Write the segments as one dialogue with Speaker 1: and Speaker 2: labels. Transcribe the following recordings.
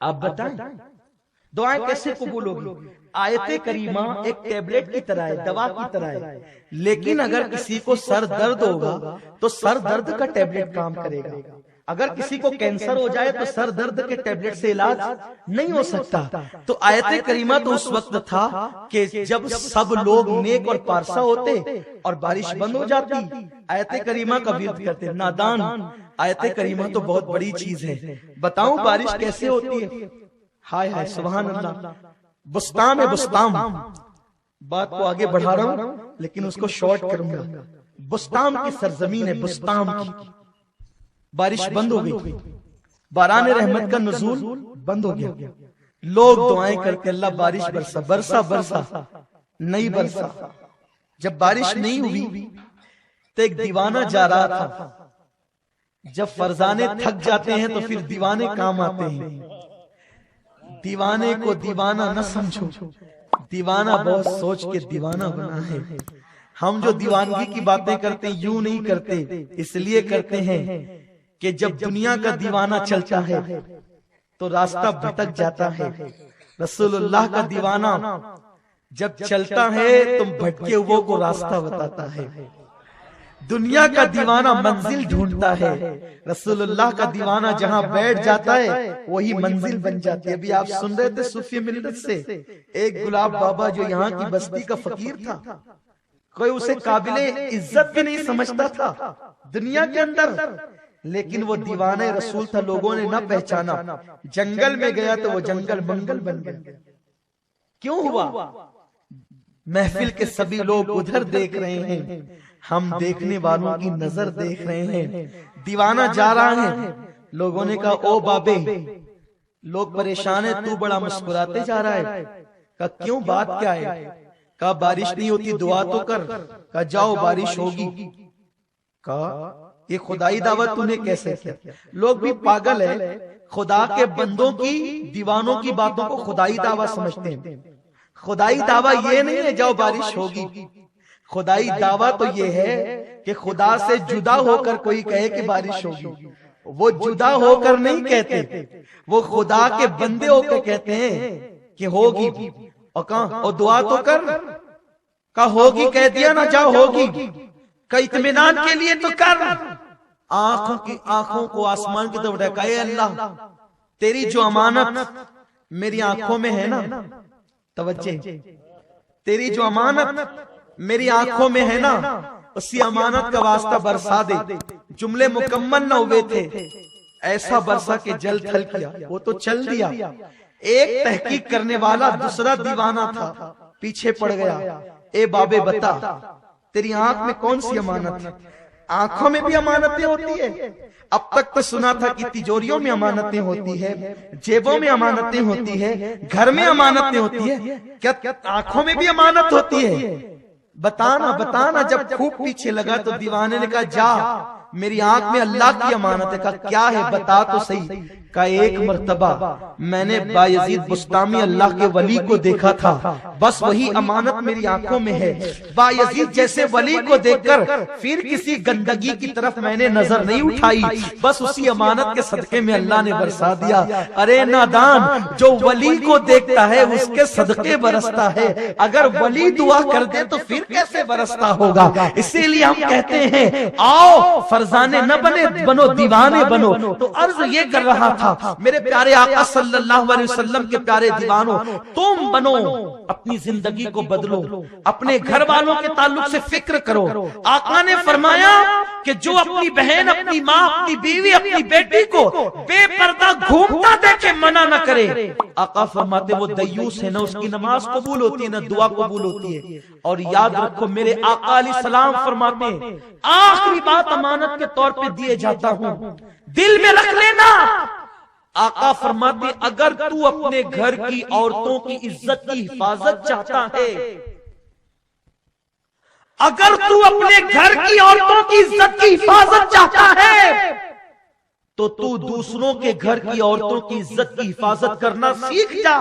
Speaker 1: آپ بتائیں دعائیں کیسے قبول ہوگی؟ آیت کریمہ ایک ٹیبلٹ کی طرح ہے، دوا کی طرح ہے، لیکن اگر کسی کو سر درد ہوگا تو سر درد کا ٹیبلٹ کام کرے گا، اگر کسی کو کینسر ہو جائے تو سر درد کے ٹیبلٹ سے علاج نہیں ہو سکتا۔ تو آیت کریمہ تو اس وقت تھا کہ جب سب لوگ نیک اور پارسا ہوتے اور بارش بند ہو جاتی، آیت کریمہ کا ورد کرتے۔ نادان، آیت کریمہ تو بہت بڑی چیز ہے، بتاؤں بارش کیسے ہوتی ہے؟ ہائے ہائے سبحان اللہ، بستام ہے بستام، بات کو آگے بڑھا رہا ہوں لیکن اس کو شارٹ کروں گا۔ بستام کی سرزمین ہے، بستام کی۔ بارش بند ہو گئی، باران رحمت کا نزول بند ہو گیا، لوگ دعائیں کرتے اللہ بارش برسا برسا برسا، نہیں برسا۔ جب بارش نہیں ہوئی تو ایک دیوانہ جا رہا تھا، جب فرزانے تھک جاتے ہیں تو پھر دیوانے کام آتے ہیں۔ دیوانے کو دیوانہ نہ سمجھو، دیوانہ بہت سوچ کے دیوانہ بنا ہے۔ ہم جو دیوانگی کی باتیں کرتے ہیں یوں نہیں کرتے، اس لیے کرتے ہیں کہ جب دنیا کا دیوانہ چلتا ہے تو راستہ بھٹک جاتا ہے، رسول اللہ کا دیوانہ جب چلتا ہے تو بھٹکے ہوئے کو راستہ بتاتا ہے۔ دنیا کا دیوانہ منزل ڈھونڈتا ہے، رسول اللہ کا دیوانہ جہاں بیٹھ جاتا ہے وہی منزل بن جاتی ہے۔ ابھی آپ سن رہے تھے صوفی ملت سے ایک گلاب بابا جو یہاں کی بستی کا فقیر تھا، کوئی اسے قابل عزت بھی نہیں سمجھتا تھا دنیا کے اندر، لیکن وہ دیوانہ رسول تھا، لوگوں نے نہ پہچانا، جنگل میں گیا تو وہ جنگل منگل بن گیا۔ کیوں ہوا؟ محفل کے سبھی لوگ ادھر دیکھ رہے ہیں، ہم دیکھنے والوں کی نظر دیکھ رہے ہیں۔ دیوانہ جا رہا ہے، لوگوں نے کہا او بابے، لوگ پریشان ہیں، تو بڑا مسکراتے جا رہا ہے۔ کہا کیوں، بات کیا ہے؟ کہا بارش نہیں ہوتی دعا تو کر۔ کہا جاؤ بارش ہوگی۔ کہا یہ خدائی دعوت تو نے کیسے کیا؟ لوگ بھی پاگل ہے، خدا کے بندوں کی دیوانوں کی باتوں کو خدائی دعوت سمجھتے ہیں۔ خدائی دعویٰ یہ نہیں ہے جاؤ بارش ہوگی، خدائی دعویٰ تو یہ ہے کہ خدا سے جدا ہو کر کوئی کہے کہ بارش ہوگی، وہ جدا ہو کر نہیں کہتے، وہ خدا کے بندے ہو کے کہتے ہیں کہ ہوگی، اور کہاں اور دعا تو کر، کہا ہوگی کہہ دیا نا، جاؤ ہوگی، کہ اطمینان کے لیے تو کر۔ آنکھوں کو آسمان کی طرف اٹھا، اے اللہ تیری جو امانت میری آنکھوں میں ہے نا، توجہ، تیری جو امانت میری آنکھوں میں ہے نا، اسی امانت کا واسطہ برسا دے۔ جملے مکمل نہ ہوئے تھے، ایسا برسا کہ جل تھل کیا، وہ تو چل دیا۔ ایک تحقیق کرنے والا دوسرا دیوانہ تھا، پیچھے پڑ گیا، اے بابے بتا تیری آنکھ میں کون سی امانت ہے؟ آنکھوں میں بھی امانتیں ہوتی ہے؟ اب تک تو سنا تھا کہ تجوریوں میں امانتیں ہوتی ہے، جیبوں میں امانتیں ہوتی ہے، گھر میں امانتیں ہوتی ہے، کیا آنکھوں میں بھی امانت ہوتی ہے؟ بتانا بتانا۔ جب خوب پیچھے لگا تو دیوانے نے کہا جا میری آنکھ میں اللہ کی امانت ہے۔ کہا کیا ہے بتا تو صحیح۔ کہا ایک مرتبہ میں نے بایزید بستامی اللہ کے ولی کو دیکھا تھا، بس وہی امانت میری آنکھوں میں ہے۔ بایزید جیسے ولی کو دیکھ کر پھر کسی گندگی کی طرف میں نے نظر نہیں اٹھائی، بس اسی امانت کے صدقے میں اللہ نے برسا دیا۔ ارے نادان، جو ولی کو دیکھتا ہے اس کے صدقے برستا ہے، اگر ولی دعا کر دے تو پھر کیسے برستا ہوگا؟ اسی لیے ہم کہتے ہیں آؤ فرزانے نہ بنو دیوانے بنو۔ تو عرض یہ کر رہا تھا میرے پیارے آقا صلی اللہ علیہ وسلم کے پیارے دیوانوں، تم بنو، اپنی زندگی کو بدلو، اپنے گھر والوں کے تعلق سے فکر کرو۔ آقا نے فرمایا کہ جو اپنی بہن، اپنی ماں، اپنی بیوی، اپنی بیٹی کو بے پردہ گھومتا دیکھے منع نہ کرے۔ آقا فرماتے وہ دیوس ہے، نہ اس کی نماز قبول ہوتی ہے نہ دعا قبول ہوتی ہے۔ اور یاد رکھو میرے آقا علیہ السلام فرماتے ہیں آخری بات امانت کے طور پہ دیے جاتا ہوں، دل میں رکھ لینا۔ آقا فرماتے اگر تو اپنے گھر کی عورتوں کی عزت کی حفاظت چاہتا ہے، اگر تو اپنے گھر کی عورتوں کی عزت کی حفاظت چاہتا ہے تو دوسروں کے گھر کی عورتوں کی عزت کی حفاظت کرنا سیکھ جا۔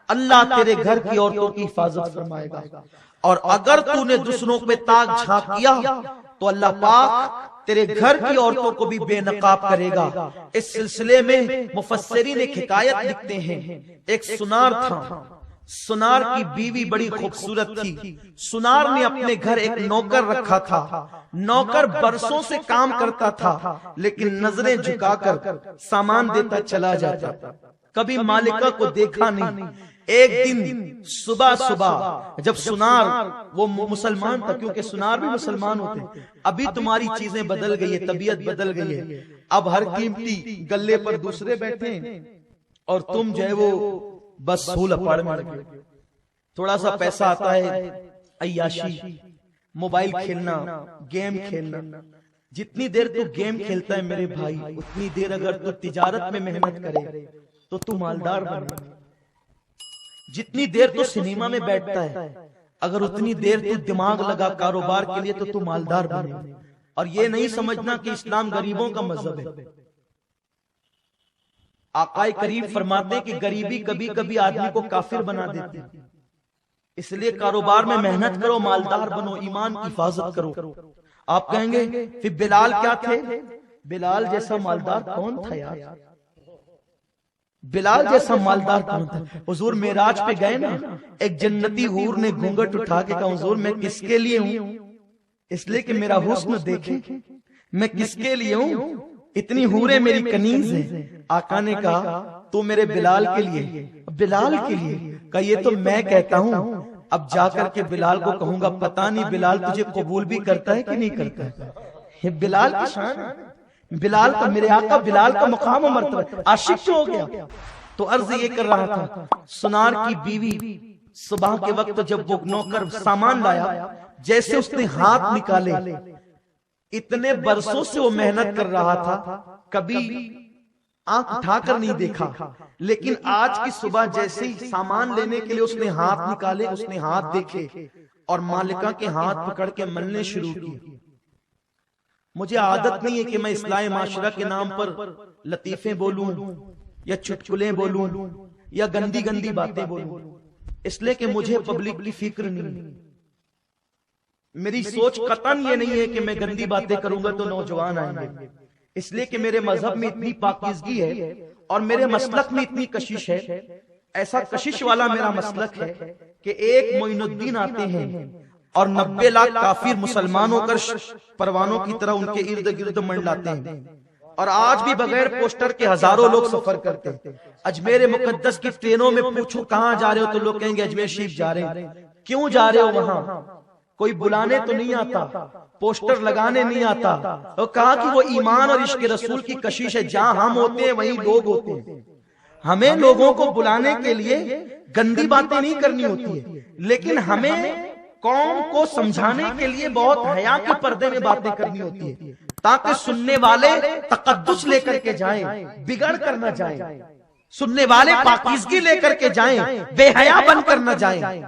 Speaker 1: اللہ تیرے گھر کی عورتوں کی حفاظت فرمائے گا، اور اگر تو نے دوسروں پہ تاک جھانک کیا تو اللہ پاک تیرے گھر کی عورتوں کو بھی بے نقاب کرے گا۔ اس سلسلے میں مفسرین ایک حکایت لکھتے ہیں، ایک سنار تھا، سنار کی بیوی بڑی خوبصورت تھی، سنار نے اپنے گھر ایک نوکر رکھا تھا، نوکر برسوں سے کام کرتا تھا لیکن نظریں جھکا کر سامان دیتا چلا جاتا، کبھی مالکہ کو دیکھا نہیں۔ ایک دن صبح جب سنار، وہ مسلمان تھا کیونکہ سنار بھی مسلمان ہوتے ہیں، ابھی تمہاری چیزیں بدل گئی ہے، طبیعت بدل گئی ہے، اب ہر قیمتی گلے پر دوسرے بیٹھے ہیں اور تم جو ہے وہ بس سول اپاڑ میں لگے، تھوڑا سا پیسہ آتا ہے، عیاشی، موبائل کھیلنا، گیم کھیلنا۔ جتنی دیر تو گیم کھیلتا ہے میرے بھائی، اتنی دیر اگر تو تجارت میں محنت کرے تو تو مالدار بنے۔ جتنی دیر تو سنیما میں بیٹھتا ہے، اگر اتنی دیر تو دماغ لگا کاروبار کے لیے تو تو مالدار بنے۔ اور یہ نہیں سمجھنا کہ اسلام غریبوں کا مذہب ہے۔ آقا کریم فرماتے ہیں کہ غریبی کبھی کبھی آدمی کو کافر بنا دیتی، اس لیے کاروبار میں محنت کرو، مالدار بنو، ایمان کی حفاظت کرو۔ آپ کہیں گے پھر بلال کیا تھے؟ بلال جیسا مالدار کون تھا یار؟ بلال جیسا مالدار کون تھا؟ حضور معراج پہ گئے نا، ایک جنتی حور نے گھونگھٹ اٹھا کے کہا حضور میں کس کے لیے ہوں؟ اس لیے کہ میرا حسن دیکھیں، میں کس کے لیے ہوں؟ اتنی حوریں میری کنیز ہیں۔ آقا نے کہا تو میرے بلال کے لیے، بلال کے لیے کہا یہ تو میں کہتا ہوں، اب جا کر کے بلال کو کہوں گا پتہ نہیں بلال تجھے قبول بھی کرتا ہے کہ نہیں کرتا ہے۔ یہ بلال کی شان ہے، بلال کا، میرے آقا بلال کا مقام و مرتبہ، عاشق جو ہو گیا۔ تو عرض یہ کر رہا تھا، سنار کی بیوی صبح کے وقت جب وہ نوکر سامان لایا، جیسے اس نے ہاتھ نکالے، اتنے برسوں سے وہ محنت کر رہا تھا، کبھی آنکھ اٹھا کر نہیں دیکھا، لیکن آج کی صبح جیسے ہی سامان لینے کے لیے اس نے ہاتھ نکالے، اس نے ہاتھ دیکھے اور مالکہ کے ہاتھ پکڑ کے ملنے شروع کی۔ مجھے عادت نہیں ہے کہ میں اصلاح معاشرہ کے نام پر لطیفیں بولوں یا چٹکلیں بولوں یا گندی گندی باتیں بولوں، اس لیے کہ مجھے پبلک کی فکر نہیں۔ میری سوچ قطعاً یہ نہیں ہے کہ میں گندی باتیں کروں گا تو نوجوان آئیں گے، اس لیے کہ میرے مذہب میں اتنی پاکیزگی ہے اور میرے مسلک میں اتنی کشش ہے، ایسا کشش والا میرا مسلک ہے کہ ایک معین الدین آتے ہیں اور 90 لاکھ کافر مسلمان ہو کر پروانوں کی طرح ان کے ارد گرد منڈلاتے ہیں، اور آج بھی بغیر پوسٹر کے ہزاروں لوگ سفر کرتے ہیں۔ اجمیر مقدس کی ٹرینوں میں پوچھو کہاں جا رہے ہو تو لوگ کہیں گے اجمیر شریف جا رہے ہیں۔ کیوں جا رہے ہو وہاں؟ کوئی بلانے تو نہیں آتا، پوسٹر لگانے نہیں آتا، اور کہا کہ وہ ایمان اور عشق رسول کی کشش ہے، جہاں ہم ہوتے ہیں وہیں لوگ ہوتے ہیں۔ ہمیں لوگوں کو بلانے کے لیے گندی باتیں نہیں کرنی ہوتی ہے، لیکن ہمیں قوم کو سمجھانے کے لیے بہت حیا کے پردے میں باتیں کرنی ہوتی ہے، تاکہ سننے والے تقدس لے کر کے جائیں، بگڑ کر نہ جائیں، سننے والے پاکیزگی لے کر کے جائیں، بے حیا بن کر نہ جائیں۔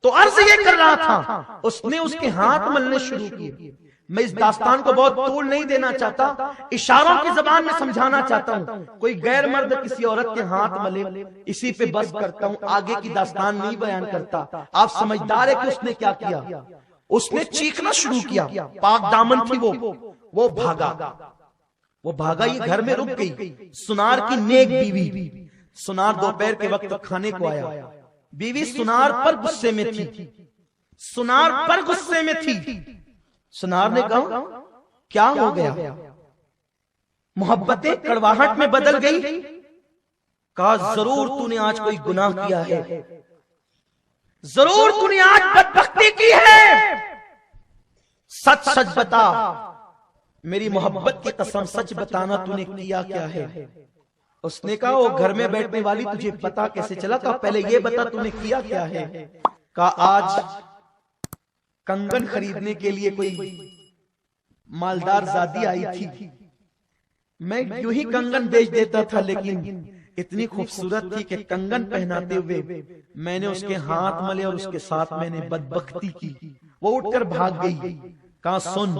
Speaker 1: تو عرض یہ کر رہا تھا، اس نے اس کے ہاتھ ملنے شروع کیے۔ میں اس داستان کو بہت طول نہیں دینا چاہتا، اشاروں کی زبان میں سمجھانا چاہتا ہوں۔ کوئی غیر مرد کسی عورت کے ہاتھ ملے، اسی پہ بس کرتا ہوں، آگے کی داستان نہیں بیان کرتا۔ آپ سمجھدار ہے کہ اس نے کیا کیا؟ اس نے چیخنا شروع کیا، پاک دامن تھی وہ بھاگا، یہ گھر میں رک گئی۔ سنار کی نیک بیوی، سنار دوپہر کے وقت کھانے کو آیا، بیوی سنار پر غصے میں تھی، سنار پر غصے میں تھی۔ سنار نے کہا کیا ہو گیا؟ محبتیں کڑواہٹ میں بدل گئی۔ کہا ضرور تو نے آج کوئی گناہ کیا ہے، ضرور تو نے آج بدبختی کی ہے، سچ سچ بتا، میری محبت کی قسم سچ بتانا تو نے کیا کیا ہے؟ اس نے کہا وہ گھر میں بیٹھنے والی تجھے پتا کیسے چلا؟ کہا پہلے یہ بتا تو نے کیا کیا ہے؟ کہا آج کنگن خریدنے کے لیے کوئی مالدار زادی آئی تھی، میں یوں ہی کنگن بیچ دیتا تھا، لیکن اتنی خوبصورت تھی کہ کنگن پہناتے ہوئے میں نے اس کے ہاتھ ملے اور اس کے ساتھ میں نے بدبختی کی۔ وہ اٹھ کر بھاگ گئی۔ کہا سن،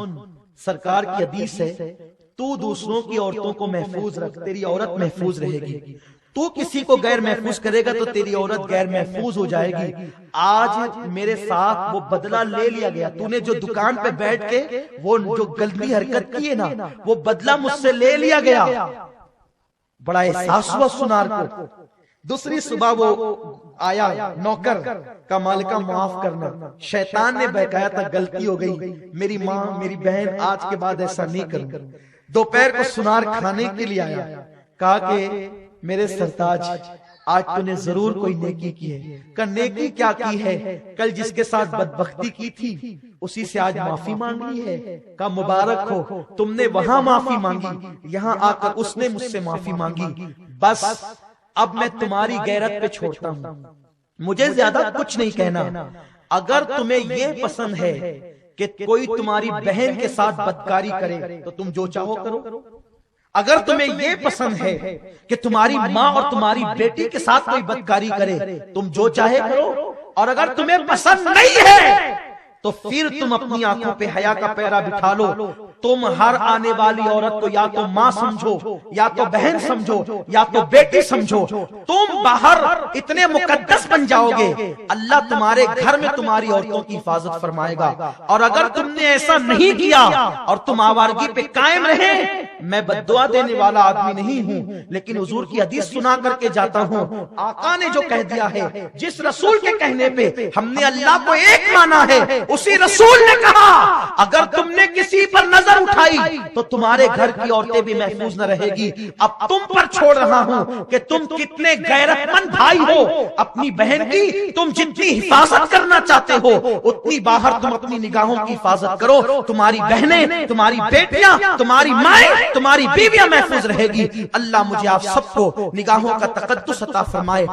Speaker 1: سرکار کی حدیث ہے، تو دوسروں کی عورتوں کو محفوظ رکھ، تیری عورت محفوظ رہے گی۔ تو کسی کو غیر محفوظ کرے گا تو تیری عورت غیر محفوظ ہو جائے گی. آج میرے ساتھ وہ بدلہ لے لیا گیا. تو نے جو دکان پہ بیٹھ کے وہ جو گندی حرکت کی ہے نا, وہ بدلہ مجھ سے لے لیا گیا. بڑا احساس ہوا سنار کو. دوسری صبح وہ آیا نوکر کا مالکہ معاف کرنا. شیطان نے بہکایا تھا غلطی ہو گئی, میری ماں میری بہن آج کے بعد ایسا نہیں کروں. دوپہر کو سنار کھانے کے لیے آیا, کہا کہ میرے سرتاج آج تو نے ضرور کوئی نیکی کی ہے. کہ نیکی کیا کی ہے؟ کل جس کے ساتھ بدبختی کی تھی اسی سے آج معافی مانگ لی ہے. کہ مبارک ہو, تم نے وہاں معافی مانگی, یہاں آ کر اس نے مجھ سے معافی مانگی. بس اب میں تمہاری غیرت پہ چھوڑتا ہوں, مجھے زیادہ کچھ نہیں کہنا. اگر تمہیں یہ پسند ہے کہ کوئی تمہاری بہن کے ساتھ بدکاری کرے تو تم جو چاہو کرو. اگر تمہیں یہ پسند ہے کہ تمہاری ماں اور تمہاری بیٹی کے ساتھ کوئی بدکاری کرے تم جو چاہے کرو. اور اگر تمہیں پسند نہیں ہے تو پھر تم اپنی آنکھوں پہ حیا کا پیرا بٹھا لو. تم ہر آنے والی عورت کو یا تو ماں سمجھو, یا تو بہن سمجھو, یا تو بیٹی سمجھو. تم باہر اتنے مقدس بن جاؤ گے, اللہ تمہارے گھر میں تمہاری عورتوں کی حفاظت فرمائے گا. اور اگر تم نے ایسا نہیں کیا اور تم آوارگی پہ قائم رہے, میں بددعا دینے والا آدمی نہیں ہوں, لیکن حضور کی حدیث سنا کر کے جاتا ہوں. آقا نے جو کہہ دیا ہے, جس رسول کے کہنے پہ ہم نے اللہ کو ایک مانا ہے, اسی رسول نے کہا اگر تم نے کسی پر نظر اٹھائی تو تمہارے گھر کی عورتیں بھی محفوظ نہ رہے گی. اب تم پر چھوڑ رہا ہوں کہ تم کتنے غیرت مند بھائی ہو. اپنی بہن کی تم جتنی حفاظت کرنا چاہتے ہو اتنی باہر تم اپنی نگاہوں کی حفاظت کرو. تمہاری بہنیں, تمہاری بیٹیاں, تمہاری مائیں, تمہاری بیویاں محفوظ رہے گی. اللہ مجھے آپ سب کو نگاہوں کا تقدس عطا فرمائے.